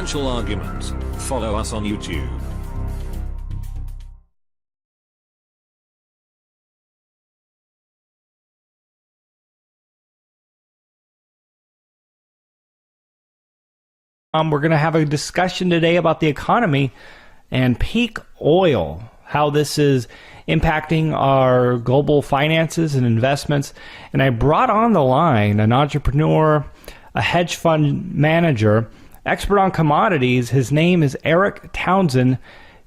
financial argument. Follow us on YouTube. We're going to have a discussion today about the economy and peak oil, how this is impacting our global finances and investments. And I brought on the line an entrepreneur, a hedge fund manager, expert on commodities. His name is ERIK TOWNSEND.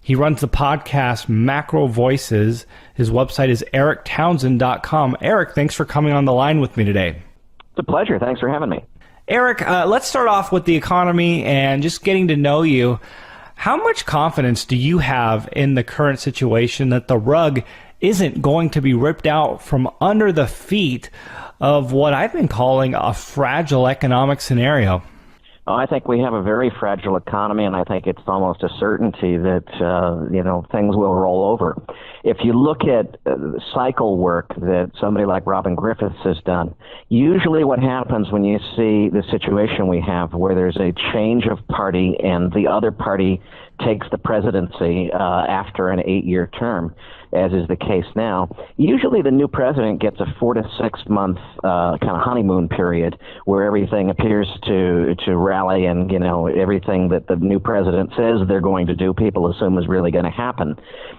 He runs the podcast Macro Voices. His website is eriktownsend.com. ERIK, thanks for coming on the line with me today. It's a pleasure. Thanks for having me. ERIK, let's start off with the economy and just getting to know you. How much confidence do you have in the current situation that the rug isn't going to be ripped out from under the feet of what I've been calling a fragile economic scenario? Oh, I think we have a very fragile economy, and I think it's almost a certainty that, things will roll over. If you look at cycle work that somebody like Robin Griffiths has done, usually what happens when you see the situation we have where there's a change of party and the other party takes the presidency after an 8-year term, as is the case now, usually the new president gets a 4 to 6 month kind of honeymoon period where everything appears to rally, and everything that the new president says they're going to do, people assume is really going to happen.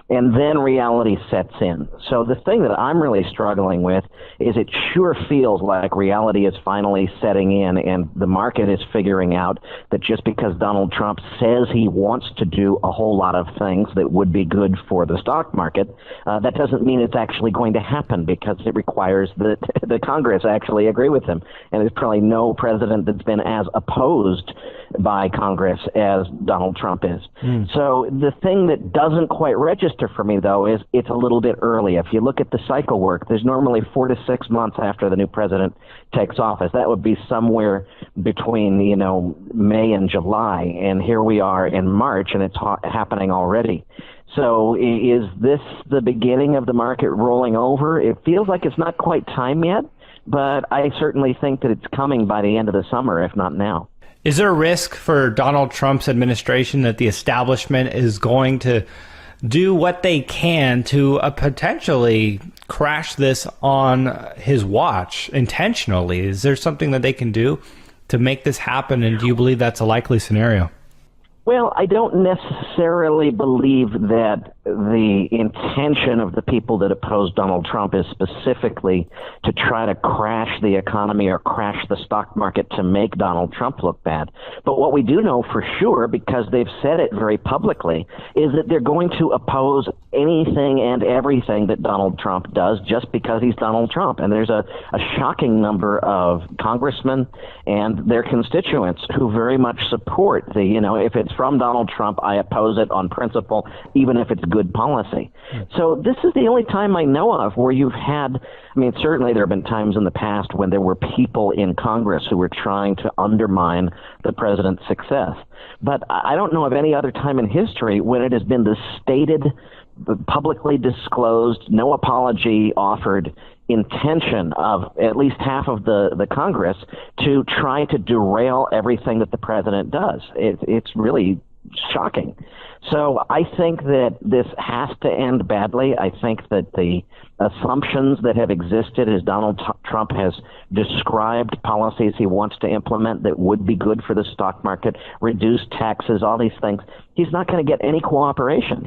And then reality sets in. So the thing that I'm really struggling with is it sure feels like reality is finally setting in, and the market is figuring out that just because Donald Trump says he wants to do a whole lot of things that would be good for the stock market, that doesn't mean it's actually going to happen, because it requires that the Congress actually agree with him. And there's probably no president that's been as opposed by Congress as Donald Trump is. So the thing that doesn't quite register for me, though, is it's a little bit early. If you look at the cycle work, there's normally 4 to 6 months after the new president takes office. That would be somewhere between, May and July. And here we are in March, and it's happening already. So is this the beginning of the market rolling over? It feels like it's not quite time yet, but I certainly think that it's coming by the end of the summer, if not now. Is there a risk for Donald Trump's administration that the establishment is going to do what they can to potentially crash this on his watch intentionally? Is there something that they can do to make this happen, and do you believe that's a likely scenario? Well, I don't necessarily believe that the intention of the people that oppose Donald Trump is specifically to try to crash the economy or crash the stock market to make Donald Trump look bad. But what we do know for sure, because they've said it very publicly, is that they're going to oppose anything and everything that Donald Trump does just because he's Donald Trump. And there's a shocking number of congressmen and their constituents who very much support if it's from Donald Trump, I oppose it on principle, even if it's good policy. So this is the only time I know of where you've had, certainly there have been times in the past when there were people in Congress who were trying to undermine the president's success. But I don't know of any other time in history when it has been the stated, publicly disclosed, no apology offered intention of at least half of the Congress to try to derail everything that the president does. It's really shocking. So I think that this has to end badly. I think that the assumptions that have existed as Donald Trump has described policies he wants to implement that would be good for the stock market, reduce taxes, all these things, he's not going to get any cooperation.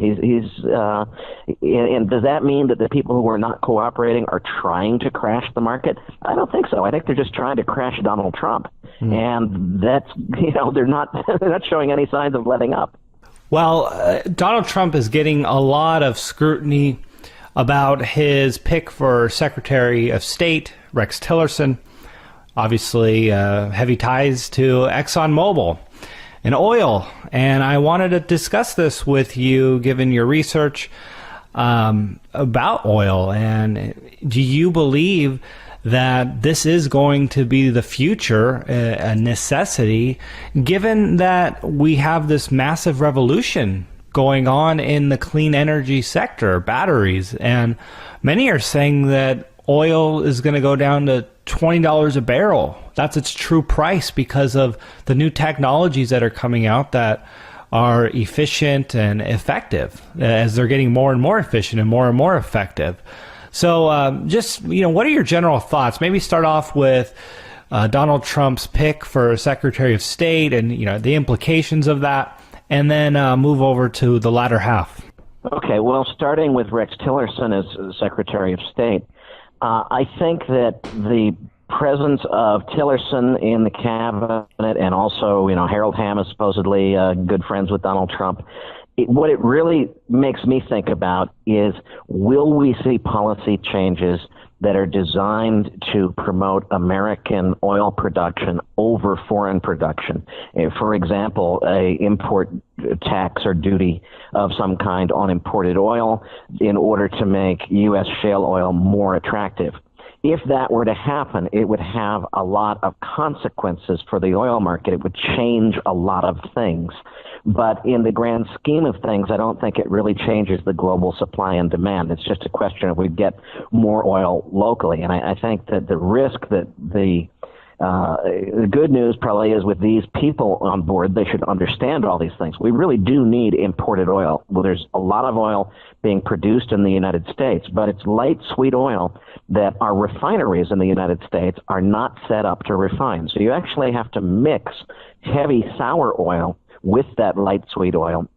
And does that mean that the people who are not cooperating are trying to crash the market? I don't think so. I think they're just trying to crash Donald Trump. And that's, they're not showing any signs of letting up. Well, Donald Trump is getting a lot of scrutiny about his pick for Secretary of State, Rex Tillerson. Obviously, heavy ties to ExxonMobil and oil. And I wanted to discuss this with you, given your research about oil. And do you believe that this is going to be the future, a necessity, given that we have this massive revolution going on in the clean energy sector, batteries, and many are saying that oil is going to go down to $20 a barrel that's its true price because of the new technologies that are coming out that are efficient and effective as they're getting more and more efficient and more effective. So just, what are your general thoughts? Maybe start off with Donald Trump's pick for Secretary of State and, the implications of that, and then move over to the latter half. Okay, well, starting with Rex Tillerson as Secretary of State, I think that the presence of Tillerson in the cabinet and also, Harold Hamm is supposedly good friends with Donald Trump. What it really makes me think about is, will we see policy changes that are designed to promote American oil production over foreign production? For example, a import tax or duty of some kind on imported oil in order to make U.S. shale oil more attractive. If that were to happen, it would have a lot of consequences for the oil market. It would change a lot of things. But in the grand scheme of things, I don't think it really changes the global supply and demand. It's just a question of we get more oil locally. And I think that the risk that the good news probably is with these people on board, they should understand all these things. We really do need imported oil. Well, there's a lot of oil being produced in the United States, but it's light, sweet oil that our refineries in the United States are not set up to refine. So you actually have to mix heavy sour oil with that light, sweet oil,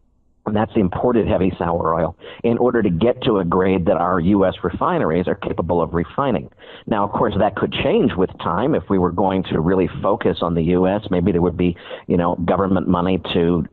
and that's imported heavy sour oil, in order to get to a grade that our U.S. refineries are capable of refining. Now, of course, that could change with time. If we were going to really focus on the U.S., maybe there would be, government money to,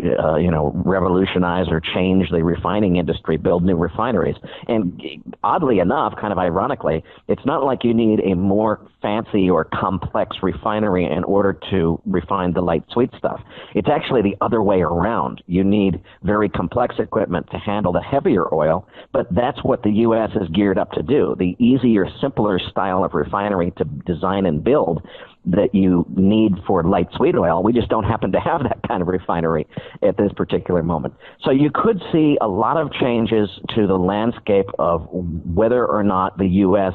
revolutionize or change the refining industry, build new refineries. And oddly enough, kind of ironically, it's not like you need a more fancy or complex refinery in order to refine the light, sweet stuff. It's actually the other way around. You need very complex equipment to handle the heavier oil, but that's what the U.S. is geared up to do. The easier, simpler style of refinery to design and build that you need for light sweet oil, we just don't happen to have that kind of refinery at this particular moment. So you could see a lot of changes to the landscape of whether or not the U.S.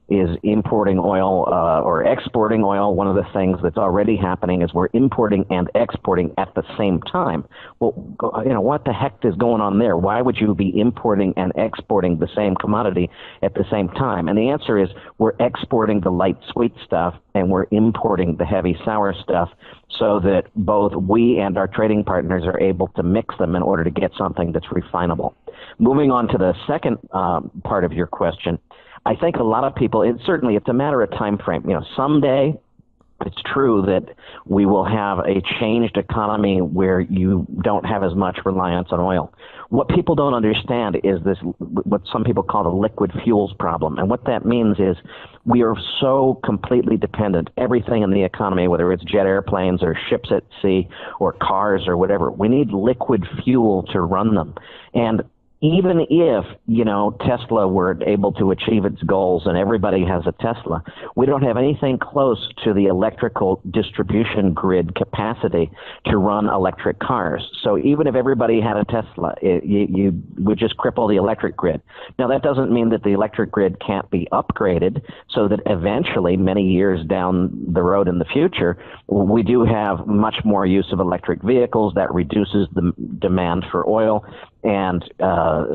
is importing oil or exporting oil. One of the things that's already happening is we're importing and exporting at the same time. Well, what the heck is going on there? Why would you be importing and exporting the same commodity at the same time? And the answer is we're exporting the light sweet stuff and we're importing the heavy sour stuff so that both we and our trading partners are able to mix them in order to get something that's refinable. Moving on to the second part of your question, I think a lot of people, it's a matter of time frame. Someday it's true that we will have a changed economy where you don't have as much reliance on oil. What people don't understand is this, what some people call the liquid fuels problem. And what that means is we are so completely dependent, everything in the economy, whether it's jet airplanes or ships at sea or cars or whatever, we need liquid fuel to run them. And even if, Tesla were able to achieve its goals and everybody has a Tesla, we don't have anything close to the electrical distribution grid capacity to run electric cars. So even if everybody had a Tesla, you would just cripple the electric grid. Now, that doesn't mean that the electric grid can't be upgraded so that eventually, many years down the road in the future, we do have much more use of electric vehicles. That reduces the demand for oil and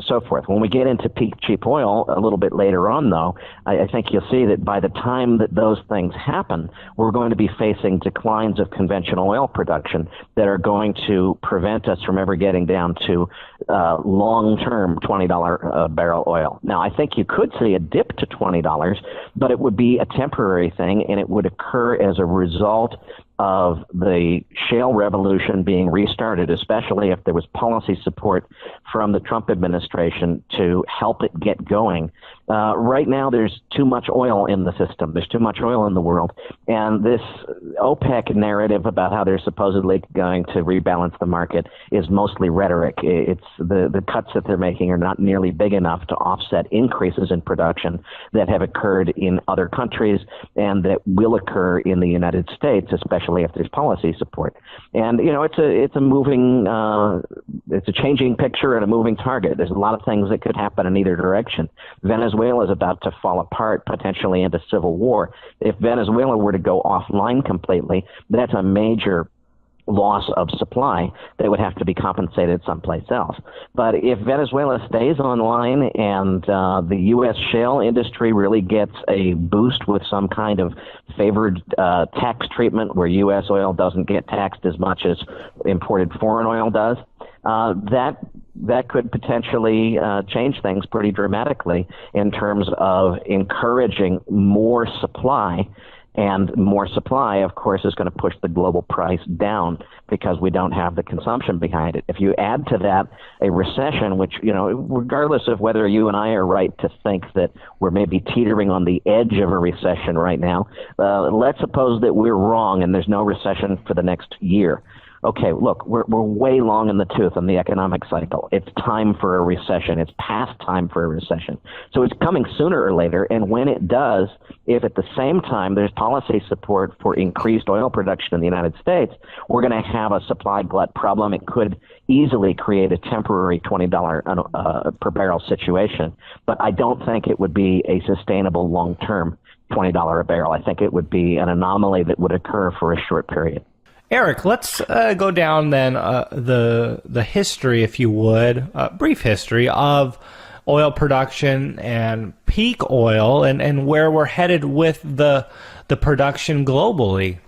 so forth. When we get into peak cheap oil a little bit later on, though, I think you'll see that by the time that those things happen, we're going to be facing declines of conventional oil production that are going to prevent us from ever getting down to long-term $20 a barrel oil. Now, I think you could see a dip to $20, but it would be a temporary thing, and it would occur as a result of the shale revolution being restarted, especially if there was policy support from the Trump administration to help it get going. Right now, there's too much oil in the system. There's too much oil in the world. And this OPEC narrative about how they're supposedly going to rebalance the market is mostly rhetoric. It's the cuts that they're making are not nearly big enough to offset increases in production that have occurred in other countries and that will occur in the United States, especially especially if there's policy support. And it's a changing picture and a moving target. There's a lot of things that could happen in either direction. Venezuela is about to fall apart, potentially into civil war. If Venezuela were to go offline completely, that's a major loss of supply that would have to be compensated someplace else. But if Venezuela stays online and the U.S. shale industry really gets a boost with some kind of favored tax treatment where U.S. oil doesn't get taxed as much as imported foreign oil does, that could potentially change things pretty dramatically in terms of encouraging more supply. And more supply, of course, is going to push the global price down because we don't have the consumption behind it. If you add to that a recession, which, regardless of whether you and I are right to think that we're maybe teetering on the edge of a recession right now, let's suppose that we're wrong and there's no recession for the next year. Okay, look, we're way long in the tooth on the economic cycle. It's time for a recession. It's past time for a recession. So it's coming sooner or later, and when it does, if at the same time there's policy support for increased oil production in the United States, we're going to have a supply glut problem. It could easily create a temporary $20 per barrel situation, but I don't think it would be a sustainable long-term $20 a barrel. I think it would be an anomaly that would occur for a short period. Eric, let's go down then the history, if you would, brief history of oil production and peak oil and where we're headed with the production globally.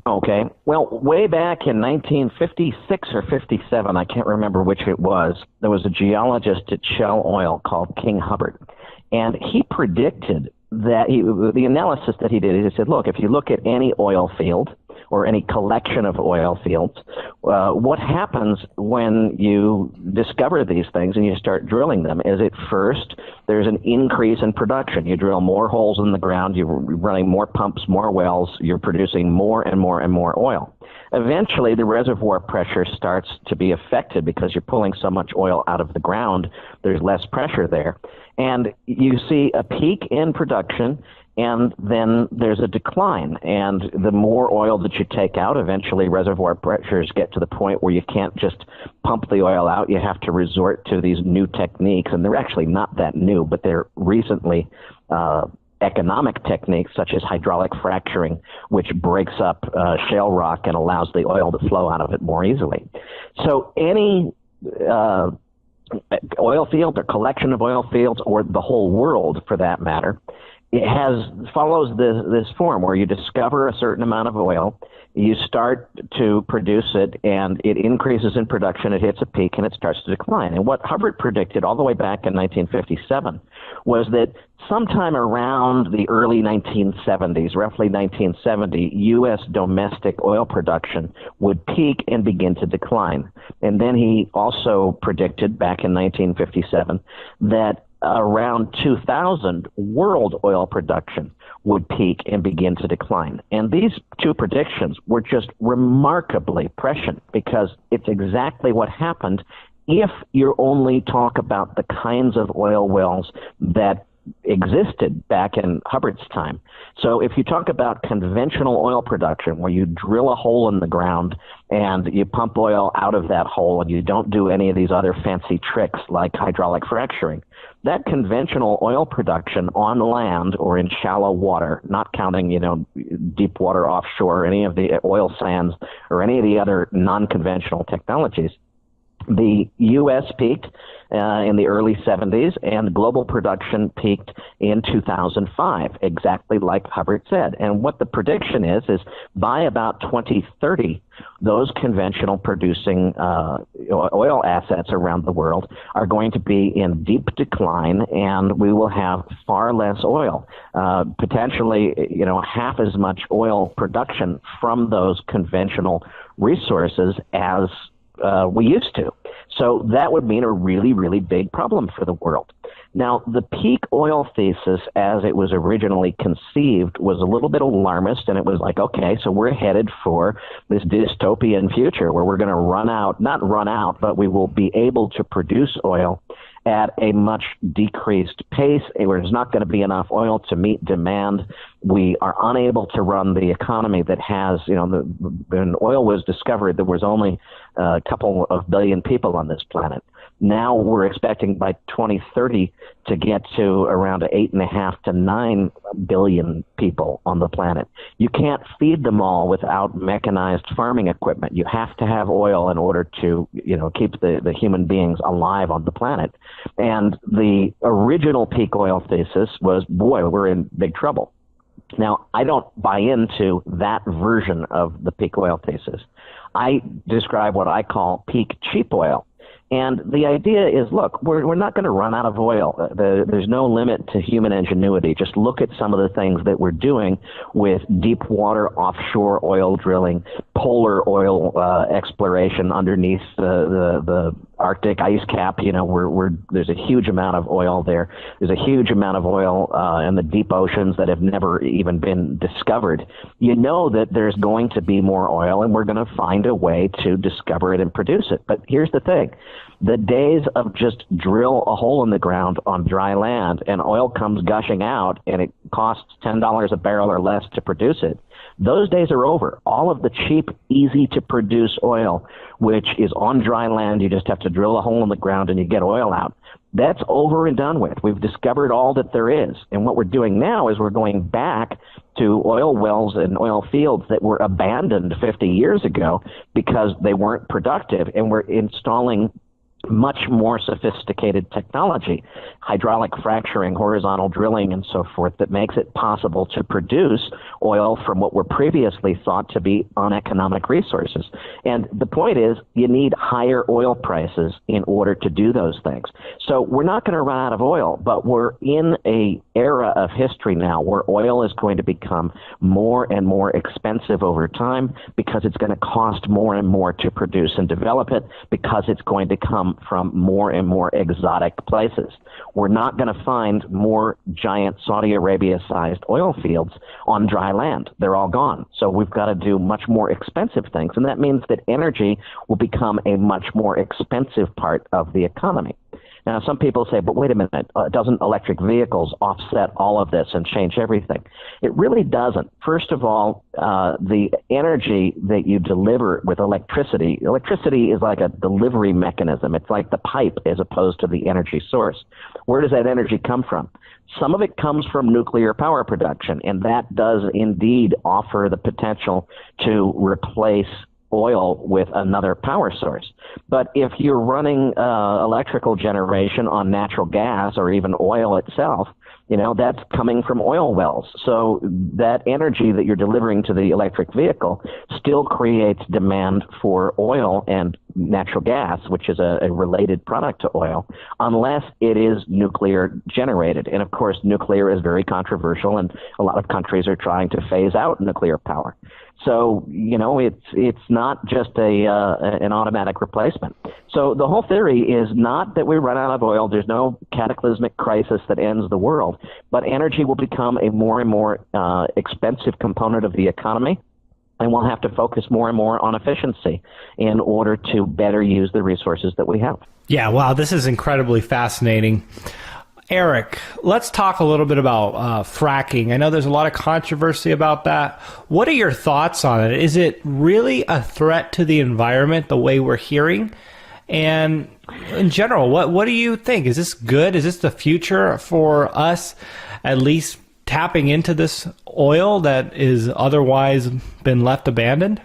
Okay. Well, way back in 1956 or 57, I can't remember which it was, there was a geologist at Shell Oil called King Hubbard, and he predicted that the analysis that he did, he said, look, if you look at any oil field or any collection of oil fields, what happens when you discover these things and you start drilling them is at first there's an increase in production. You drill more holes in the ground, you're running more pumps, more wells, you're producing more and more and more oil. Eventually, the reservoir pressure starts to be affected because you're pulling so much oil out of the ground, there's less pressure there. And you see a peak in production, and then there's a decline. And the more oil that you take out, eventually reservoir pressures get to the point where you can't just pump the oil out. You have to resort to these new techniques, and they're actually not that new, but they're recently economic techniques such as hydraulic fracturing, which breaks up shale rock and allows the oil to flow out of it more easily. So any oil field or collection of oil fields, or the whole world for that matter, it follows this form where you discover a certain amount of oil, you start to produce it, and it increases in production, it hits a peak, and it starts to decline. And what Hubbard predicted all the way back in 1957 was that sometime around the early 1970s, roughly 1970, U.S. domestic oil production would peak and begin to decline. And then he also predicted back in 1957 that around 2000, world oil production would peak and begin to decline. And these two predictions were just remarkably prescient because it's exactly what happened if you only talk about the kinds of oil wells that existed back in Hubbard's time. So if you talk about conventional oil production, where you drill a hole in the ground and you pump oil out of that hole and you don't do any of these other fancy tricks like hydraulic fracturing, that conventional oil production on land or in shallow water, not counting, deep water offshore, any of the oil sands or any of the other non-conventional technologies, the U.S. peaked in the early 70s, and global production peaked in 2005, exactly like Hubbard said. And what the prediction is by about 2030, those conventional producing oil assets around the world are going to be in deep decline, and we will have far less oil, potentially, half as much oil production from those conventional resources as we used to. So that would mean a really, really big problem for the world. Now, the peak oil thesis, as it was originally conceived, was a little bit alarmist, and it was like, okay, so we're headed for this dystopian future where we're going to not run out, but we will be able to produce oil at a much decreased pace. There's not going to be enough oil to meet demand. We are unable to run the economy that has, when oil was discovered, there was only a couple of billion people on this planet. Now we're expecting by 2030 to get to around 8.5 to 9 billion people on the planet. You can't feed them all without mechanized farming equipment. You have to have oil in order to, keep the human beings alive on the planet. And the original peak oil thesis was, boy, we're in big trouble. Now, I don't buy into that version of the peak oil thesis. I describe what I call peak cheap oil. And the idea is, look, we're not going to run out of oil. There's no limit to human ingenuity. Just look at some of the things that we're doing with deep water offshore oil drilling, polar oil exploration underneath the Arctic ice cap. There's a huge amount of oil there. There's a huge amount of oil in the deep oceans that have never even been discovered. You know that there's going to be more oil, and we're going to find a way to discover it and produce it. But here's the thing. The days of just drill a hole in the ground on dry land and oil comes gushing out and it costs $10 a barrel or less to produce it, those days are over. All of the cheap, easy-to-produce oil, which is on dry land, you just have to drill a hole in the ground and you get oil out, that's over and done with. We've discovered all that there is. And what we're doing now is we're going back to oil wells and oil fields that were abandoned 50 years ago because they weren't productive, and we're installing much more sophisticated technology, hydraulic fracturing, horizontal drilling, and so forth, that makes it possible to produce oil from what were previously thought to be uneconomic resources. And the point is, you need higher oil prices in order to do those things. So we're not going to run out of oil, but we're in a era of history now where oil is going to become more and more expensive over time because it's going to cost more and more to produce and develop it, because it's going to come from more and more exotic places. We're not going to find more giant Saudi Arabia-sized oil fields on dry land. They're all gone. So we've got to do much more expensive things, and that means that energy will become a much more expensive part of the economy. Now, some people say, but wait a minute, doesn't electric vehicles offset all of this and change everything? It really doesn't. First of all, the energy that you deliver with electricity is like a delivery mechanism. It's like the pipe as opposed to the energy source. Where does that energy come from? Some of it comes from nuclear power production, and that does indeed offer the potential to replace oil with another power source. But if you're running electrical generation on natural gas or even oil itself, that's coming from oil wells. So that energy that you're delivering to the electric vehicle still creates demand for oil and natural gas, which is a related product to oil, unless it is nuclear generated. And of course, nuclear is very controversial, and a lot of countries are trying to phase out nuclear power. So, it's not just an automatic replacement. So the whole theory is not that we run out of oil. There's no cataclysmic crisis that ends the world, but energy will become a more and more expensive component of the economy, and we'll have to focus more and more on efficiency in order to better use the resources that we have. Yeah, wow, this is incredibly fascinating. ERIK, let's talk a little bit about fracking. I know there's a lot of controversy about that. What are your thoughts on it? Is it really a threat to the environment the way we're hearing? And in general, what do you think? Is this good? Is this the future for us at least tapping into this oil that is otherwise been left abandoned?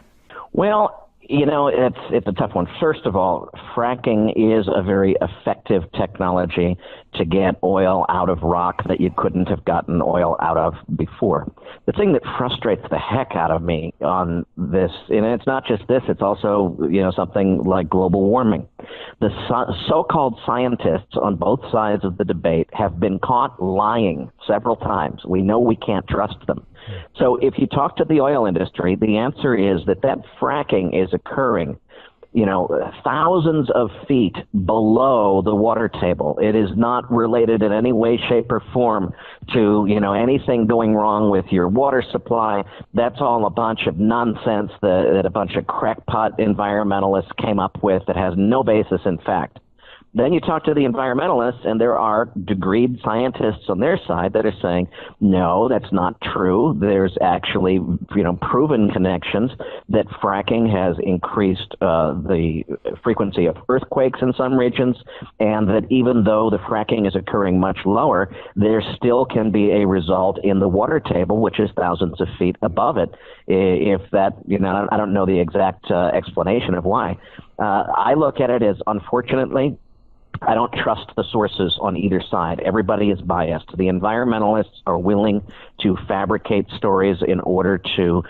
Well, it's a tough one. First of all, fracking is a very effective technology to get oil out of rock that you couldn't have gotten oil out of before. The thing that frustrates the heck out of me on this, and it's not just this, it's also, something like global warming. The so-called scientists on both sides of the debate have been caught lying several times. We know we can't trust them. So if you talk to the oil industry, the answer is that fracking is occurring, thousands of feet below the water table. It is not related in any way, shape, or form to, anything going wrong with your water supply. That's all a bunch of nonsense that a bunch of crackpot environmentalists came up with that has no basis in fact. Then you talk to the environmentalists, and there are degreed scientists on their side that are saying, no, that's not true. There's actually, proven connections that fracking has increased the frequency of earthquakes in some regions, and that even though the fracking is occurring much lower, there still can be a result in the water table, which is thousands of feet above it. If that, I don't know the exact explanation of why. I look at it as, unfortunately, I don't trust the sources on either side. Everybody is biased. The environmentalists are willing to fabricate stories in order to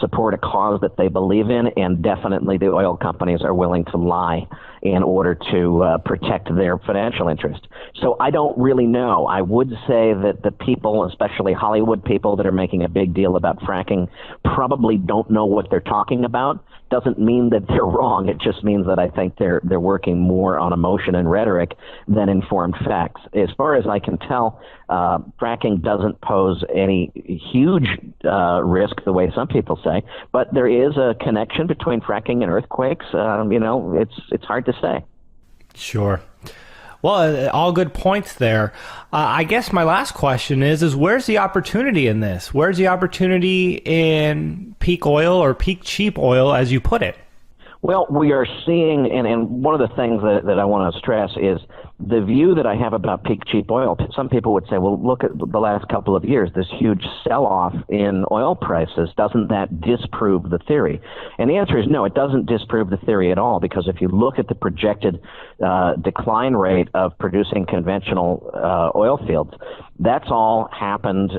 support a cause that they believe in, and definitely the oil companies are willing to lie in order to protect their financial interest. So I don't really know. I would say that the people, especially Hollywood people that are making a big deal about fracking, probably don't know what they're talking about. Doesn't mean that they're wrong. It just means that I think they're working more on emotion and rhetoric than informed facts. As far as I can tell, fracking doesn't pose any huge risk the way some people say, but there is a connection between fracking and earthquakes. It's hard to say. Sure. Well, all good points there. I guess my last question is where's the opportunity in this? Where's the opportunity in peak oil or peak cheap oil, as you put it? Well, we are seeing, and one of the things that I want to stress is the view that I have about peak cheap oil. Some people would say, well, look at the last couple of years, this huge sell-off in oil prices. Doesn't that disprove the theory? And the answer is no, it doesn't disprove the theory at all, because if you look at the projected decline rate of producing conventional oil fields, that's all happened,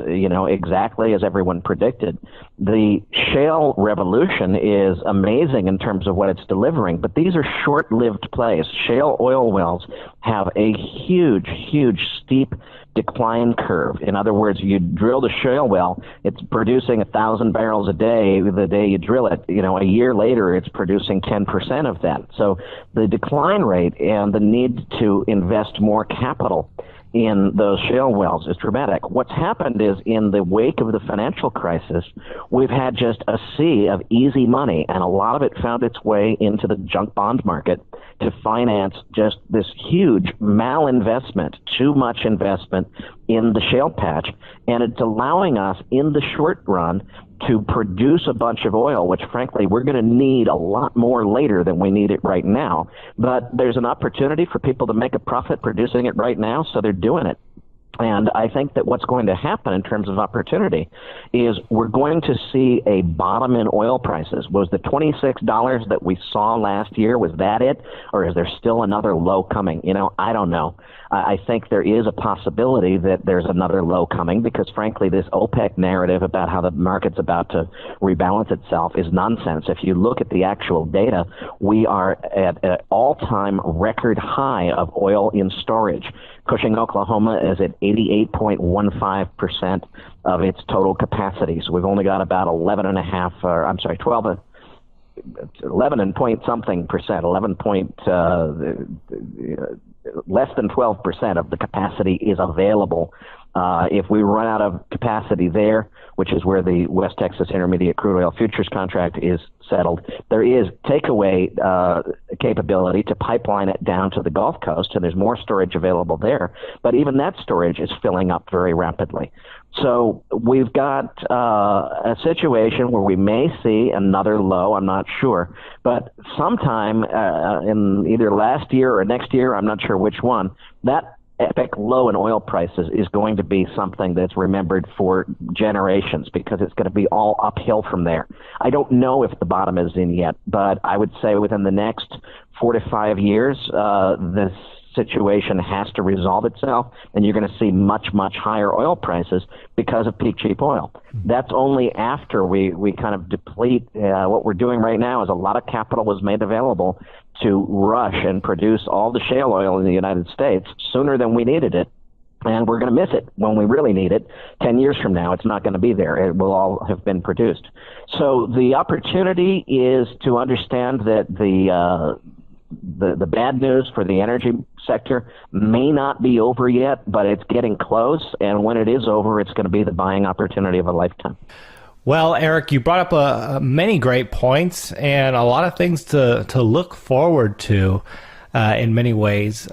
exactly as everyone predicted. The shale revolution is amazing in terms of what it's delivering, but these are short-lived plays. Shale oil wells have a huge, huge steep decline curve. In other words, you drill the shale well, it's producing 1,000 barrels a day the day you drill it. A year later, it's producing 10% of that. So the decline rate and the need to invest more capital in those shale wells is dramatic. What's happened is, in the wake of the financial crisis, we've had just a sea of easy money, and a lot of it found its way into the junk bond market to finance just this huge malinvestment, too much investment in the shale patch, and it's allowing us in the short run to produce a bunch of oil, which frankly we're going to need a lot more later than we need it right now. But there's an opportunity for people to make a profit producing it right now, so they're doing it. And I think that what's going to happen in terms of opportunity is we're going to see a bottom in oil prices. Was the $26 that we saw last year, was that it? Or is there still another low coming? I don't know. I think there is a possibility that there's another low coming, because frankly, this OPEC narrative about how the market's about to rebalance itself is nonsense. If you look at the actual data, we are at an all-time record high of oil in storage. Cushing, Oklahoma is at 88.15% of its total capacity. So we've only got about 11 and point something percent, less than 12% of the capacity is available. If we run out of capacity there, which is where the West Texas Intermediate Crude Oil Futures contract is settled, there is takeaway capability to pipeline it down to the Gulf Coast, and there's more storage available there. But even that storage is filling up very rapidly. So we've got a situation where we may see another low, I'm not sure, but sometime in either last year or next year, I'm not sure which one, that epic low in oil prices is going to be something that's remembered for generations, because it's going to be all uphill from there. I don't know if the bottom is in yet, but I would say within the next 4 to 5 years, this situation has to resolve itself, and you're going to see much, much higher oil prices because of peak cheap oil. That's only after we kind of deplete. What we're doing right now is a lot of capital was made available to rush and produce all the shale oil in the United States sooner than we needed it. And we're going to miss it when we really need it. 10 years from now, it's not going to be there. It will all have been produced. So the opportunity is to understand that the bad news for the energy sector may not be over yet, but it's getting close. And when it is over, it's going to be the buying opportunity of a lifetime. Well, Eric, you brought up many great points and a lot of things to look forward to. in many ways,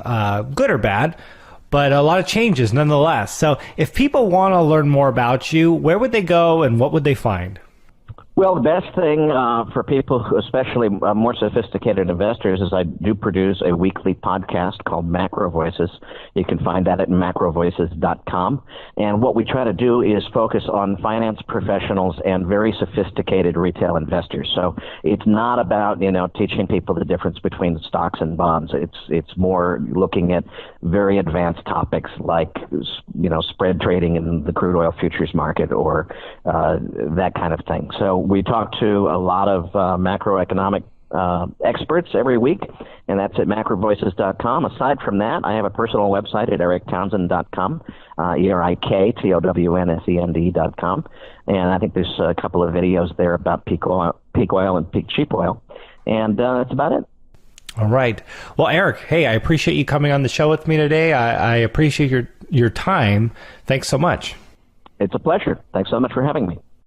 good or bad, but a lot of changes nonetheless. So if people want to learn more about you, where would they go and what would they find? Well, the best thing for people, especially more sophisticated investors, is I do produce a weekly podcast called Macro Voices. You can find that at macrovoices.com. And what we try to do is focus on finance professionals and very sophisticated retail investors. So it's not about, teaching people the difference between stocks and bonds. It's more looking at very advanced topics like, spread trading in the crude oil futures market or that kind of thing. So we talk to a lot of macroeconomic experts every week, and that's at macrovoices.com. Aside from that, I have a personal website at eriktownsend.com, ERIK, and I think there's a couple of videos there about peak oil and peak cheap oil, and that's about it. All right. Well, Erik, hey, I appreciate you coming on the show with me today. I appreciate your time. Thanks so much. It's a pleasure. Thanks so much for having me.